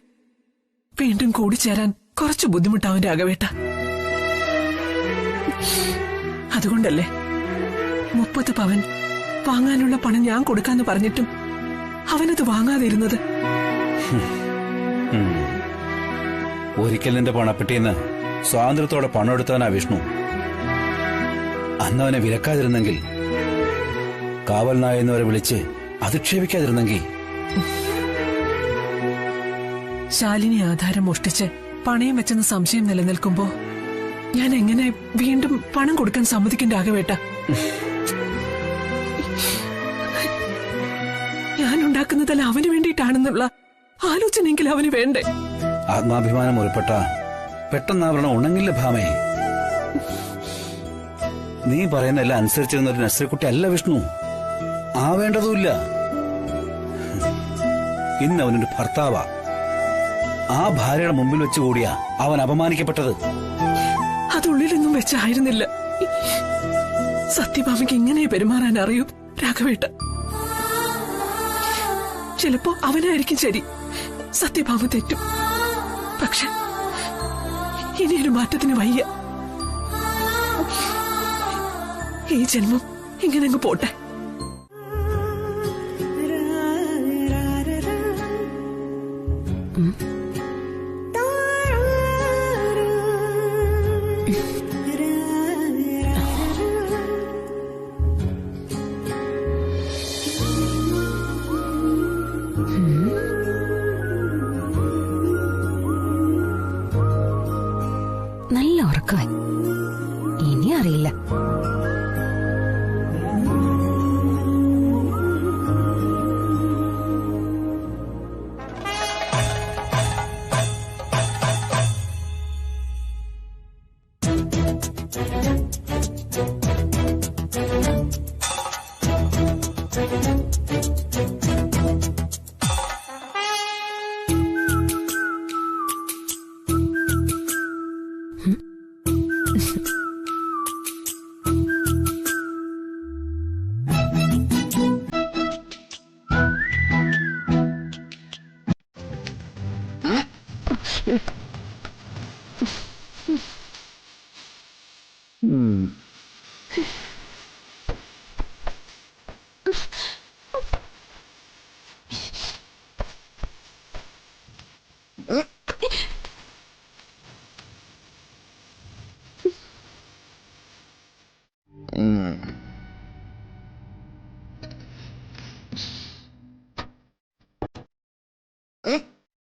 വീണ്ടും കൂടിച്ചേരാൻ കുറച്ച് ബുദ്ധിമുട്ടാവും രാഘവേട്ട. അതുകൊണ്ടല്ലേ 30 പവൻ വാങ്ങാനുള്ള പണം ഞാൻ കൊടുക്കാന്ന് പറഞ്ഞിട്ടും അവനത് വാങ്ങാതിരുന്നത്. ഒരിക്കൽ നിന്റെ പണപ്പെട്ടിന്ന് സ്വാതന്ത്ര്യത്തോടെ പണം എടുത്തവനാ വിഷ്ണു. അന്നവനെ വിലക്കാതിരുന്നെങ്കിൽ, കാവൽ നായ എന്നവരെ വിളിച്ച് അധിക്ഷേപിക്കാതിരുന്നെങ്കിൽ. ശാലിനി ആധാരം മോഷ്ടിച്ച് പണയം വെച്ചെന്ന സംശയം നിലനിൽക്കുമ്പോ ഞാൻ എങ്ങനെ വീണ്ടും പണം കൊടുക്കാൻ സമ്മതിക്കണ്ട രാഘവേട്ട? ഞാൻ ഉണ്ടാക്കുന്നതല്ല അവന് വേണ്ടിയിട്ടാണെന്നുള്ള ആലോചനയെങ്കിൽ അവന് വേണ്ടേ? ആത്മാഭിമാനം മുറിപ്പെട്ട പെട്ടെന്നാവരണം ഉണങ്ങില്ല ഭാമേ. നീ പറയുന്നെല്ലാം അനുസരിച്ചിരുന്ന ഒരു നഴ്സറിക്കുട്ടി അല്ല വിഷ്ണു. ആവേണ്ടതുമില്ല. ഇന്ന് അവനൊരു ഭർത്താവാ. ആ ഭാര്യയുടെ മുമ്പിൽ വെച്ച് കൂടിയാ അവൻ അപമാനിക്കപ്പെട്ടത്. അതുള്ളിലൊന്നും വെച്ചായിരുന്നില്ല. സത്യഭാമയ്ക്ക് ഇങ്ങനെ പെരുമാറാൻ അറിയൂ രാഘവേട്ട. ചിലപ്പോ അവനായിരിക്കും ശരി, സത്യഭാമ തെറ്റും. പക്ഷെ ഇനിയൊരു മാറ്റത്തിന് വയ്യ. ഈ ജന്മം ഇങ്ങനെ അങ്ങ് പോട്ടെ. നല്ല ഉറക്കമായി. ഇനി അറിയില്ല.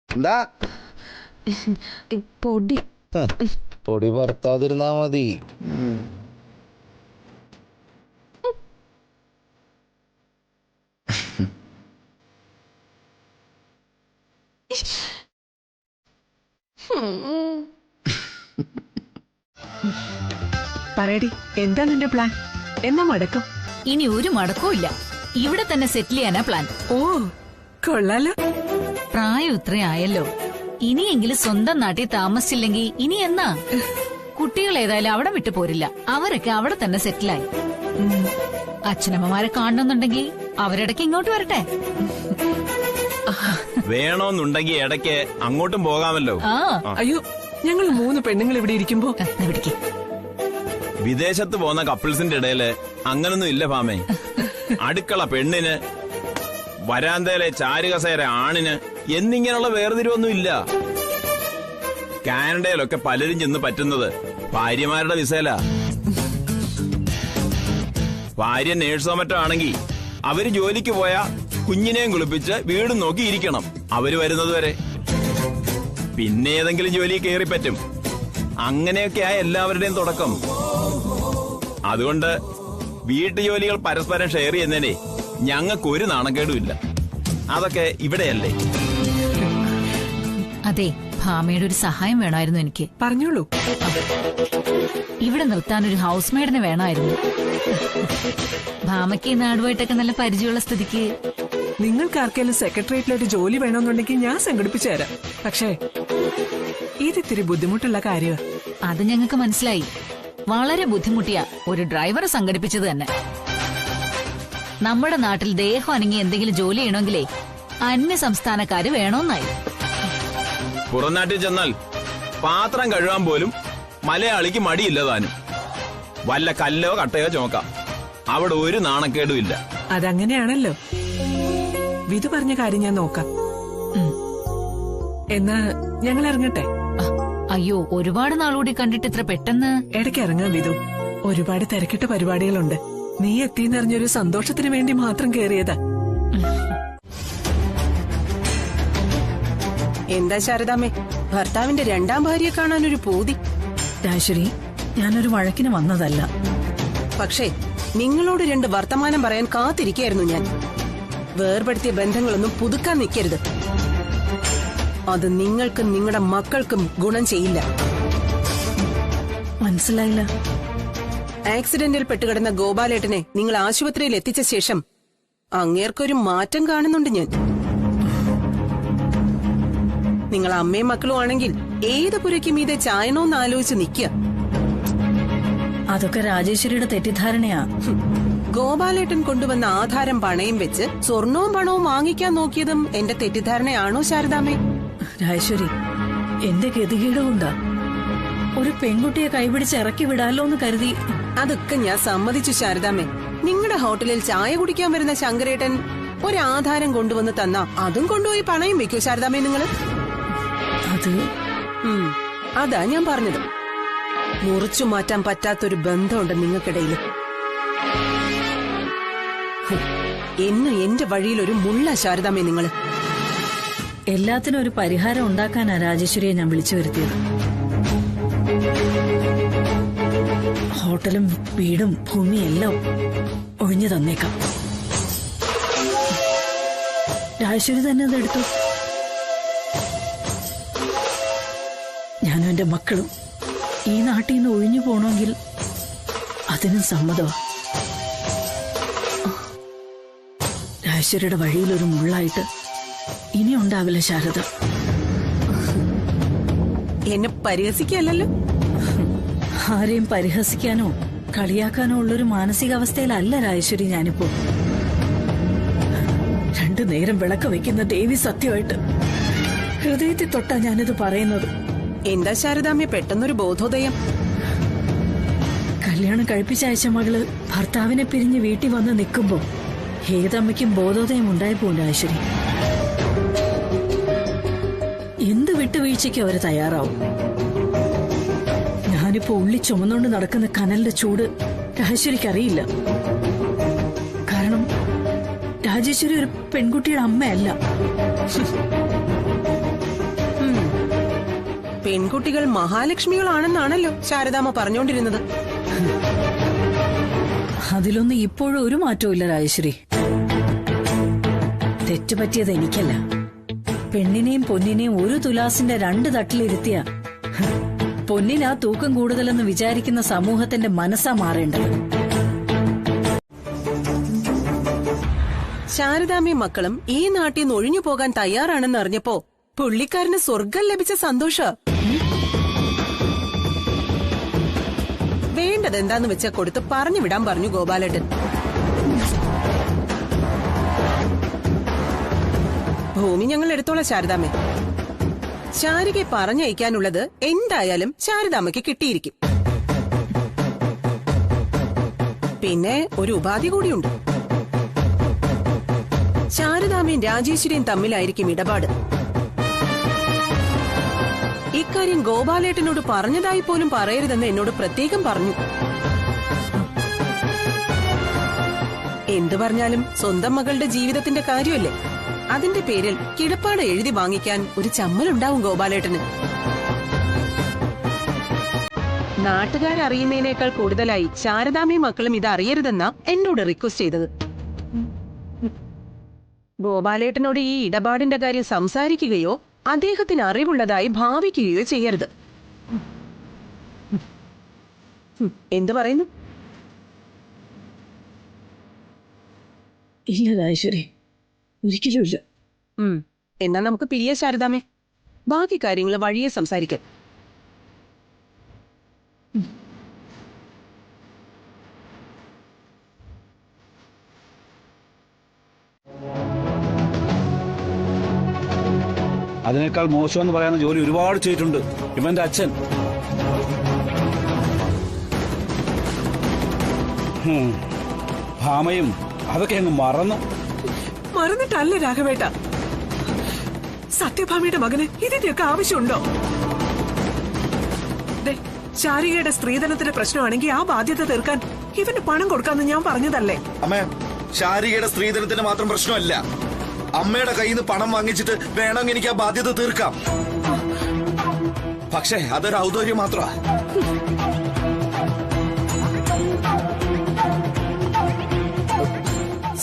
എന്താ പൊടി പൊടി പറത്താതിരുന്നാ മതി. പറയടി, എന്താ നിന്റെ പ്ലാൻ? എന്നാ മടക്കം? ഇനി ഒരു മടക്കവും ഇല്ല. ഇവിടെ തന്നെ സെറ്റിൽ ചെയ്യാനാ പ്ലാൻ. ഓ കൊള്ളാലോ. പ്രായം ഇത്രയായല്ലോ. ഇനിയെങ്കിലും സ്വന്തം നാട്ടിൽ താമസിച്ചില്ലെങ്കിൽ ഇനി എന്നാ? കുട്ടികൾ ഏതായാലും അവിടെ വിട്ടു പോരില്ല. അവരൊക്കെ അവിടെ തന്നെ സെറ്റിലായി. അച്ഛനമ്മമാരെ കാണണമെന്നുണ്ടെങ്കിൽ അവരിടയ്ക്ക് ഇങ്ങോട്ട് വരട്ടെ. വേണോന്നുണ്ടെങ്കിൽ ഇടയ്ക്ക് അങ്ങോട്ടും പോകാമല്ലോ. അയ്യോ, ഞങ്ങൾ 3 പെണ്ണുങ്ങൾ ഇവിടെ ഇരിക്കുമ്പോ വിദേശത്ത് പോകുന്ന കപ്പിൾസിന്റെ ഇടയില് അങ്ങനൊന്നും ഇല്ല ഭാമേ. അടുക്കള പെണ്ണിന്, വരാന്തയിലെ ചാരുകസേര ആണിന് എന്നിങ്ങനെയുള്ള വേർതിരിവൊന്നും ഇല്ല. കാനഡയിലൊക്കെ പലരും ചെന്ന് പറ്റുന്നത് ഭാര്യമാരുടെ വിസയില. ഭാര്യ നേഴ്സോ മറ്റോ ആണെങ്കിൽ അവര് ജോലിക്ക് പോയാ കുഞ്ഞിനെയും കുളിപ്പിച്ച് വീടും നോക്കി ഇരിക്കണം അവര് വരുന്നത് വരെ. പിന്നെ ഏതെങ്കിലും ജോലി കയറി പറ്റും. അങ്ങനെയൊക്കെയാ എല്ലാവരുടെയും തുടക്കം. അതുകൊണ്ട് വീട്ടുജോലികൾ പരസ്പരം ഷെയർ ചെയ്യുന്നതിനെ ഞങ്ങൾക്കൊരു നാണക്കേടുമില്ല. അതൊക്കെ ഇവിടെയല്ലേ. അതെ, ഭാമയുടെ ഒരു സഹായം വേണമായിരുന്നു എനിക്ക്. പറഞ്ഞോളൂ. ഇവിടെ നിർത്താൻ ഒരു ഹൗസ് മെയ്ഡിനെ വേണമായിരുന്നു. ഭാമയ്ക്ക് നാടുമായിട്ടൊക്കെ നല്ല പരിചയമുള്ള സ്ഥിതിക്ക് നിങ്ങൾക്ക് ആർക്കെങ്കിലും സെക്രട്ടേറിയറ്റിലൊരു ജോലി വേണമെന്നുണ്ടെങ്കിൽ ഞാൻ സംഘടിപ്പിച്ചു തരാം. പക്ഷേ ഇതിത്തിരി ബുദ്ധിമുട്ടുള്ള കാര്യമാണ്. അത് ഞങ്ങൾക്ക് മനസ്സിലായി. വളരെ ബുദ്ധിമുട്ടിയാ ഒരു ഡ്രൈവറെ സംഘടിപ്പിച്ചത് തന്നെ. നമ്മുടെ നാട്ടിൽ ദേഹം അനങ്ങി എന്തെങ്കിലും ജോലി ചെയ്യണമെങ്കിലേ അന്യ സംസ്ഥാനക്കാര് വേണമെന്നായി. പുറം നാട്ടിൽ ചെന്നാൽ പാത്രം കഴുകാൻ പോലും മലയാളിക്ക് മടിയില്ല താനും. വല്ല കല്ലോ കട്ടയോ ചുമക്കാം. അവിടെ ഒരു നാണക്കേടും ഇല്ല. അതങ്ങനെയാണല്ലോ. വിധു പറഞ്ഞ കാര്യം ഞാൻ നോക്കാം. എന്നാ ഞങ്ങൾ ഇറങ്ങട്ടെ. അയ്യോ, ഒരുപാട് നാളുകൂടി കണ്ടിട്ട് ഇത്ര പെട്ടെന്ന്. ഇടയ്ക്ക് ഇറങ്ങാൻ വിധു. ഒരുപാട് തിരക്കിട്ട പരിപാടികളുണ്ട്. നീ എത്തിയെന്നറിഞ്ഞൊരു സന്തോഷത്തിന് വേണ്ടി മാത്രം കേറിയതാ. എന്താ ശാരദാമ്മേ, ഭർത്താവിന്റെ രണ്ടാം ഭാര്യയെ കാണാനൊരു പൂതി? രാശ്വരി, ഞാനൊരു വഴക്കിന് വന്നതല്ല. പക്ഷേ നിങ്ങളോട് 2 വർത്തമാനം പറയാൻ കാത്തിരിക്കായിരുന്നു ഞാൻ. വേർപെടുത്തിയ ബന്ധങ്ങളൊന്നും പുതുക്കാൻ നിൽക്കരുത്. അത് നിങ്ങൾക്കും നിങ്ങളുടെ മക്കൾക്കും ഗുണം ചെയ്യില്ല. മനസ്സിലായില്ല. ആക്സിഡന്റിൽ പെട്ടുകിടന്ന ഗോപാലേട്ടനെ നിങ്ങൾ ആശുപത്രിയിൽ എത്തിച്ച ശേഷം അങ്ങേർക്കൊരു മാറ്റം കാണുന്നുണ്ട് ഞാൻ. നിങ്ങൾ അമ്മയും മക്കളും ആണെങ്കിൽ ഏത് പുരയ്ക്ക് മീതെ ചായണോന്ന് ആലോചിച്ച് നിൽക്കുക. അതൊക്കെ രാജേശ്വരിയുടെ തെറ്റിദ്ധാരണയാ. ഗോപാലേട്ടൻ കൊണ്ടുവന്ന ആധാരം പണയം വെച്ച് സ്വർണവും പണവും വാങ്ങിക്കാൻ നോക്കിയതും എന്റെ തെറ്റിദ്ധാരണയാണോ ശാരദാമ്മേ? രാജേശ്വരി, എന്റെ ഗതികേട് കൊണ്ടാ. ഒരു പെൺകുട്ടിയെ കൈപിടിച്ച് ഇറക്കി വിടാലോ എന്ന് കരുതി. അതൊക്കെ ഞാൻ സമ്മതിച്ചു ശാരദാമ്മേ. നിങ്ങളുടെ ഹോട്ടലിൽ ചായ കുടിക്കാൻ വരുന്ന ശങ്കരേട്ടൻ ഒരാധാരം കൊണ്ടുവന്ന് തന്നാ അതും കൊണ്ടുപോയി പണയം വെക്കൂ ശാരദാമ്മേ നിങ്ങള്? അതാ ഞാൻ പറഞ്ഞത്. മുറിച്ചു മാറ്റാൻ പറ്റാത്തൊരു ബന്ധമുണ്ട് നിങ്ങൾക്കിടയിൽ. എന്നും എന്റെ വഴിയിൽ ഒരു മുള്ള ശാരദാമ്മേ നിങ്ങള്. എല്ലാത്തിനും ഒരു പരിഹാരം ഉണ്ടാക്കാനാ രാജേശ്വരിയെ ഞാൻ വിളിച്ചു വരുത്തിയത്. ഹോട്ടലും വീടും ഭൂമിയും എല്ലാം ഒഴിഞ്ഞു തന്നേക്കാം. രാജേശ്വരി തന്നെ അതെടുത്തു. ഞാനും എന്റെ മക്കളും ഈ നാട്ടിൽ നിന്ന് ഒഴിഞ്ഞു പോണമെങ്കിൽ അതിനും സമ്മതമാ. രാജേശ്വരിയുടെ വഴിയിലൊരു മുള്ളായിട്ട് ഇനി ഉണ്ടാവില്ല ശാരദ. എന്നെ പരിഹസിക്കല്ലോ. ആരെയും പരിഹസിക്കാനോ കളിയാക്കാനോ ഉള്ളൊരു മാനസികാവസ്ഥയിലല്ല രാജേശ്വരി ഞാനിപ്പോ. 2 നേരം വിളക്ക് വെക്കുന്ന ദേവി സത്യമായിട്ട് ഹൃദയത്തിൽ തൊട്ടാ ഞാനിത് പറയുന്നത്. എന്താ ശാരദാമ്മേ പെട്ടെന്നൊരു ബോധോദയം? കല്യാണം കഴിപ്പിച്ചയച്ച മകള് ഭർത്താവിനെ പിരിഞ്ഞ് വീട്ടിൽ വന്ന് നിൽക്കുമ്പോ ഏതമ്മയ്ക്കും ബോധോദയം ഉണ്ടായിപ്പോകും രാജേശ്വരി. എന്ത് വിട്ടുവീഴ്ചയ്ക്കും അവര് തയ്യാറാവും. ഞാനിപ്പോ ഉള്ളി ചുമന്നുകൊണ്ട് നടക്കുന്ന കനലിന്റെ ചൂട് രാജേശ്വരിക്ക് അറിയില്ല. കാരണം രാജേശ്വരി ഒരു പെൺകുട്ടിയുടെ അമ്മയല്ല. പെൺകുട്ടികൾ മഹാലക്ഷ്മികളാണെന്നാണല്ലോ ശാരദാമ്മ പറഞ്ഞുകൊണ്ടിരുന്നത്. അതിലൊന്നും ഇപ്പോഴും ഒരു മാറ്റവും ഇല്ല രാജേശ്വരി. തെറ്റുപറ്റിയത് എനിക്കല്ല. പെണ്ണിനെയും പൊന്നിനെയും ഒരു തുലാസിന്റെ 2 തട്ടിലിരുത്തിയ പൊന്നിനാ തൂക്കം കൂടുതലെന്ന് വിചാരിക്കുന്ന സമൂഹത്തിന്റെ മനസ്സാ മാറേണ്ടത്. ശാരദാമ്മയും മക്കളും ഈ നാട്ടിൽ നിന്ന് ഒഴിഞ്ഞു പോകാൻ തയ്യാറാണെന്ന് അറിഞ്ഞപ്പോ പുള്ളിക്കാരന് സ്വർഗം ലഭിച്ച സന്തോഷ. വേണ്ടത് എന്താന്ന് വെച്ചാ കൊടുത്ത് പറഞ്ഞു വിടാൻ പറഞ്ഞു ഗോപാലേട്ടൻ. ഭൂമി ഞങ്ങൾ എടുത്തോളാം ശാരദാമ്മേ. ശാരികയെ പറഞ്ഞയക്കാനുള്ളത് എന്തായാലും ശാരദാമ്മയ്ക്ക് കിട്ടിയിരിക്കും. പിന്നെ ഒരു ഉപാധി കൂടിയുണ്ട്. ശാരദാമ്മയും രാജേശ്വരിയും തമ്മിലായിരിക്കും ഇടപാട്. ഇക്കാര്യം ഗോപാലേട്ടനോട് പറഞ്ഞതായി പോലും പറയരുതെന്ന് എന്നോട് പ്രത്യേകം പറഞ്ഞു. എന്തു പറഞ്ഞാലും സ്വന്തം മകളുടെ ജീവിതത്തിന്റെ കാര്യമല്ലേ. അതിന്റെ പേരിൽ കിടപ്പാട് എഴുതി വാങ്ങിക്കാൻ ഒരു ചമ്മലുണ്ടാവും ഗോപാലേട്ടന്. നാട്ടുകാരറിയുന്നതിനേക്കാൾ കൂടുതലായി ശാരദാമ്മയും മക്കളും ഇത് അറിയരുതെന്നാ എന്നോട് റിക്വസ്റ്റ് ചെയ്തത്. ഗോപാലേട്ടനോട് ഈ ഇടപാടിന്റെ കാര്യം സംസാരിക്കുകയോ അദ്ദേഹത്തിന് അറിവുള്ളതായി ഭാവിക്കുകയോ ചെയ്യരുത്. എന്തു പറയുന്നു? ഇല്ല രാജേശ്വരി, ഒരിക്കലും ഇല്ല. എന്നാ നമുക്ക് പിരിയ ശാരദാമ്മേ. ബാക്കി കാര്യങ്ങൾ വഴിയെ സംസാരിക്കാം. അതിനേക്കാൾ മോശമെന്ന് പറയാവുന്ന ജോലി ഒരുപാട് ചെയ്തിട്ടുണ്ട് ഇവന്റെ അച്ഛൻ. ഭാമയും അതൊക്കെ അങ്ങ് മറന്നു. മറന്നിട്ടല്ല രാഘവേട്ട, സത്യഭാമയുടെ മകന് ഇതിന്റെയൊക്കെ ആവശ്യമുണ്ടോ? ദേ, ശാരികയുടെ സ്ത്രീധനത്തിന്റെ പ്രശ്നമാണെങ്കിൽ ആ ബാധ്യത തീർക്കാൻ ഇവന് പണം കൊടുക്കാന്ന് ഞാൻ പറഞ്ഞതല്ലേ? അമ്മേ, ശാരികയുടെ സ്ത്രീധനത്തിന് മാത്രം പ്രശ്നമല്ല, അമ്മയുടെ കയ്യിൽ നിന്ന് പണം വാങ്ങിച്ചിട്ട് വേണമെങ്കിൽ എനിക്ക് ആ ബാധ്യത തീർക്കാം. പക്ഷേ അതൊരു ഔദാര്യം മാത്രമാ.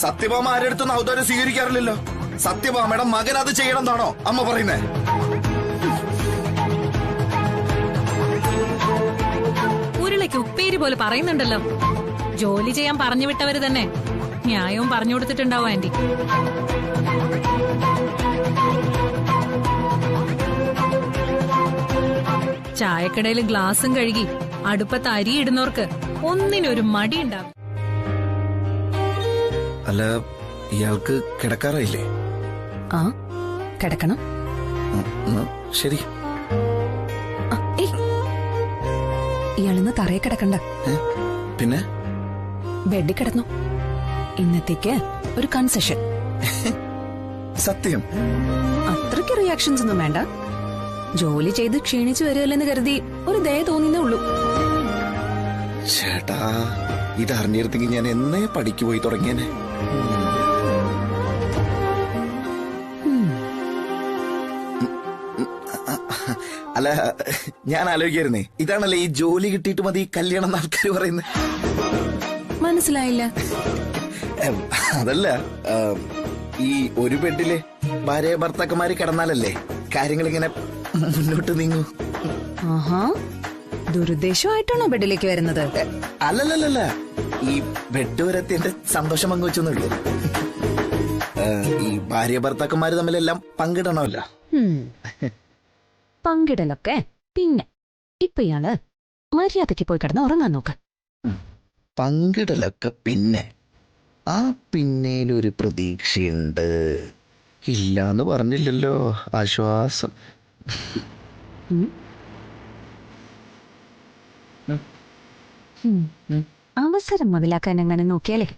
സത്യഭാമ ആരുടെ അടുത്തൊന്നും ഔദാര്യം സ്വീകരിക്കാറില്ലല്ലോ. സത്യഭാമയുടെ മകൻ അത് ചെയ്യണം എന്നാണോ അമ്മ പറയുന്നേ? ഉരുളയ്ക്ക് ഉപ്പേരി പോലെ പറയുന്നുണ്ടല്ലോ. ജോലി ചെയ്യാൻ പറഞ്ഞു വിട്ടവര് തന്നെ ന്യായവും പറഞ്ഞു കൊടുത്തിട്ടുണ്ടാവും ആന്റി. ചായക്കടയിൽ ഗ്ലാസും കഴുകി അടുപ്പത്ത് അരി ഇടുന്നവർക്ക് ഒന്നിനൊരു മടി ഉണ്ടാവും. അല്ല, ഇയാൾക്ക് കിടക്കാറായില്ലേ? ആ, കിടക്കണം. ശരി. ഇയാളിന്ന് തറയെ കിടക്കണ്ട, പിന്നെ ബെഡിൽ കിടന്നു. ഇന്നത്തേക്ക് ഒരു കൺസെഷൻ. സത്യം? അത്രയ്ക്ക് റിയാക്ഷൻസ് ഒന്നും വേണ്ട. ജോലി ചെയ്ത് ക്ഷീണിച്ചു വരികയല്ലെന്ന് കരുതി ഒരു ദയ തോന്നിയേ ഉള്ളൂ. ചേട്ടാ, ഇതറിഞ്ഞിരുന്നെങ്കിൽ ഞാൻ എന്നേ പഠിക്കു പോയി തുടങ്ങിയേനെ. അല്ല, ഞാൻ ആലോചിക്കായിരുന്നേ, ഇതാണല്ലേ ഈ ജോലി കിട്ടിയിട്ട് മതി കല്യാണം എന്ന് ആൾക്കാർ പറയുന്നത്. മനസ്സിലായില്ല. അതല്ല, ഈ ഒരു ബെഡില് ഭാര്യ ഭർത്താക്കന്മാര് കിടന്നാലല്ലേ കാര്യങ്ങൾ ഇങ്ങനെ മുന്നോട്ട് നീങ്ങൂ. ആഹാ, ദുരുദ്ദേശമായിട്ടാണോ ബെഡിലേക്ക് വരുന്നത്? അല്ലല്ലല്ല, ഈ ബെഡ് വരത്തി എന്റെ സന്തോഷം പങ്കുവെച്ചൊന്നുള്ളൂ. ഈ ഭാര്യ ഭർത്താക്കന്മാര് തമ്മിലെല്ലാം പങ്കിടണമല്ലോ. പങ്കിടലൊക്കെ പിന്നെ. ഇപ്പൊ ഇയാള് മര്യാദയ്ക്ക് പോയി കിടന്ന് ഉറങ്ങാൻ നോക്ക്. പങ്കിടലൊക്കെ പിന്നെ. ആ പിന്നേലൊരു പ്രതീക്ഷയുണ്ട്. ഇല്ലാന്ന് പറഞ്ഞില്ലല്ലോ. ആശ്വാസം. അവസരം മുതലാക്കാൻ എങ്ങനെ നോക്കിയാലേ.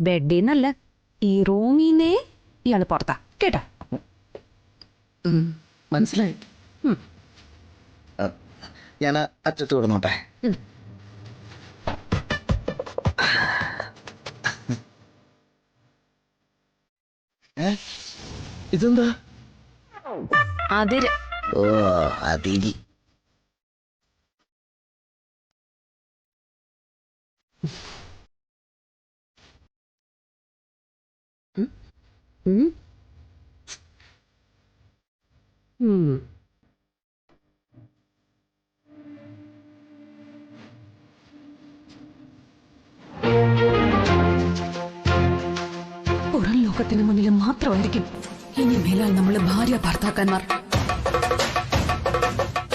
ബെഡിന്നല്ല, ഈ റൂമിന്നേ ഇയാള് പുറത്താ. കേട്ടോ? മനസ്സിലായി. ഞാൻ അറ്റത്ത് കിടന്നോട്ടെ. ഇതെന്താ? അതിര്. ഓ, അതിരി. പുറം ലോകത്തിന് മുന്നിൽ മാത്രമായിരിക്കും ഇനി മേലാൽ നമ്മള് ഭാര്യ ഭർത്താക്കന്മാർ.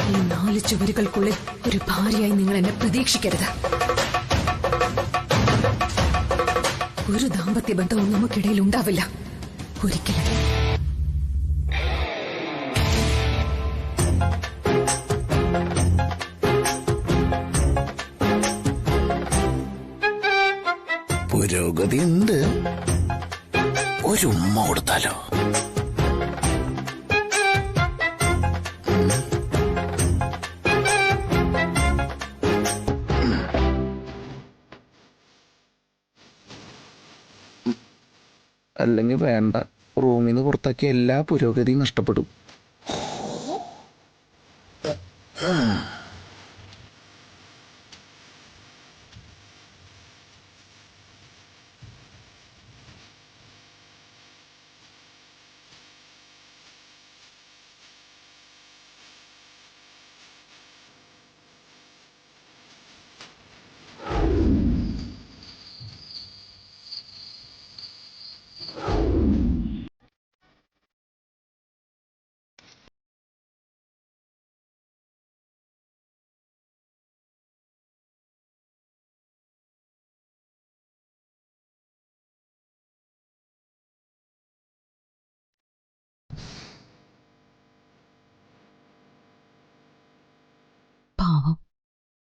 ഈ 4 ചുവരുകൾക്കുള്ളിൽ ഒരു ഭാര്യയായി നിങ്ങൾ എന്നെ പ്രതീക്ഷിക്കരുത്. ഒരു ദാമ്പത്യ ബന്ധവും നമുക്കിടയിൽ ഉണ്ടാവില്ല ഒരിക്കലും. പുരോഗതി ഉണ്ട്. ഒരു ഉമ്മ കൊടുത്താലോ? അല്ലെങ്കിൽ വേണ്ട, റൂമിൽ നിന്ന് പുറത്താക്കിയ എല്ലാ പുരോഗതിയും നഷ്ടപ്പെടും. പാവം,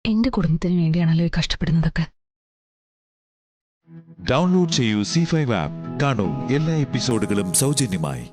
എന്റെ കുടുംബത്തിന് വേണ്ടിയാണല്ലോ ഈ കഷ്ടപ്പെടുന്നതൊക്കെ. ഡൗൺലോഡ് ചെയ്യൂ C5 ആപ്പ്. കാണൂ എല്ലാ എപ്പിസോഡുകളും സൗജന്യമായി.